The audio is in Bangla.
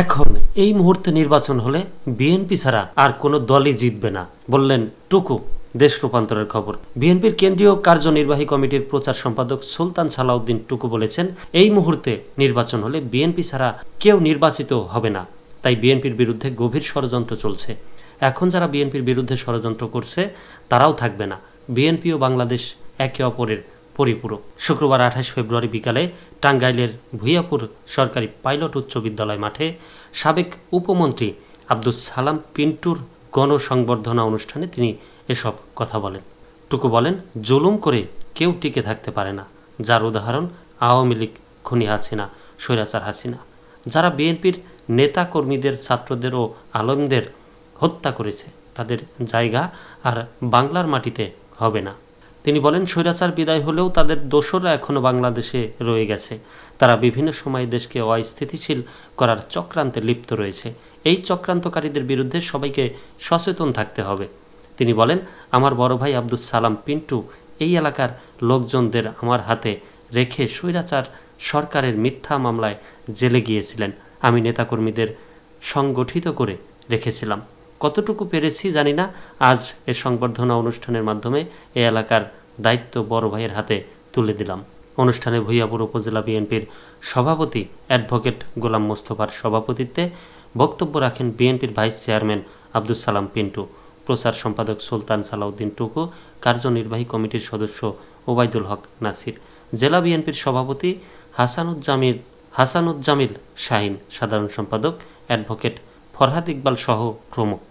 এখন এই মুহূর্তে নির্বাচন হলে বিএনপি ছাড়া আর কোনো দলই জিতবে না, বললেন টুকু। দেশ রূপান্তরের খবর। বিএনপির কেন্দ্রীয় কার্যনির্বাহী কমিটির প্রচার সম্পাদক সুলতান সালাউদ্দিন টুকু বলেছেন, এই মুহূর্তে নির্বাচন হলে বিএনপি ছাড়া কেউ নির্বাচিত হবে না, তাই বিএনপির বিরুদ্ধে গভীর ষড়যন্ত্র চলছে। এখন যারা বিএনপির বিরুদ্ধে ষড়যন্ত্র করছে তারাও থাকবে না। বিএনপি ও বাংলাদেশ একে অপরের পরিপূরক। শুক্রবার 28 ফেব্রুয়ারি বিকালে টাঙ্গাইলের ভূঁইয়াপুর সরকারি পাইলট উচ্চ বিদ্যালয় মাঠে সাবেক উপমন্ত্রী আব্দুস সালাম পিন্টুর গণসংবর্ধনা অনুষ্ঠানে তিনি এসব কথা বলেন। টুকু বলেন, জুলুম করে কেউ টিকে থাকতে পারে না, যার উদাহরণ আওয়ামী লীগ, খুনি হাসিনা, স্বৈরাচার হাসিনা, যারা বিএনপির নেতা কর্মীদের, ছাত্রদের ও আলেমদের হত্যা করেছে, তাদের জায়গা আর বাংলার মাটিতে হবে না। তিনি বলেন, স্বৈরাচার বিদায় হলেও তাদের দোসররা এখনও বাংলাদেশে রয়ে গেছে। তারা বিভিন্ন সময় দেশকে অস্থিতিশীল করার চক্রান্তে লিপ্ত রয়েছে। এই চক্রান্তকারীদের বিরুদ্ধে সবাইকে সচেতন থাকতে হবে। তিনি বলেন, আমার বড় ভাই আব্দুস সালাম পিন্টু এই এলাকার লোকজনদের আমার হাতে রেখে স্বৈরাচার সরকারের মিথ্যা মামলায় জেলে গিয়েছিলেন। আমি নেতাকর্মীদের সংগঠিত করে রেখেছিলাম। কতটুকু পেরেছি জানি না। আজ এ সংবর্ধনা অনুষ্ঠানের মাধ্যমে এ এলাকার দায়িত্ব বড় ভাইয়ের হাতে তুলে দিলাম। অনুষ্ঠানে ভূঁইয়াপুর উপজেলা বিএনপির সভাপতি অ্যাডভোকেট গোলাম মোস্তফার সভাপতিত্বে বক্তব্য রাখেন বিএনপির ভাইস চেয়ারম্যান আব্দুস সালাম পিন্টু, প্রচার সম্পাদক সুলতান সালাউদ্দিন টুকু, কার্যনির্বাহী কমিটির সদস্য ওবায়দুল হক নাসির, জেলা বিএনপির সভাপতি হাসানুজ্জামিল শাহিন, সাধারণ সম্পাদক অ্যাডভোকেট ফরহাদ ইকবাল সহ প্রমুখ।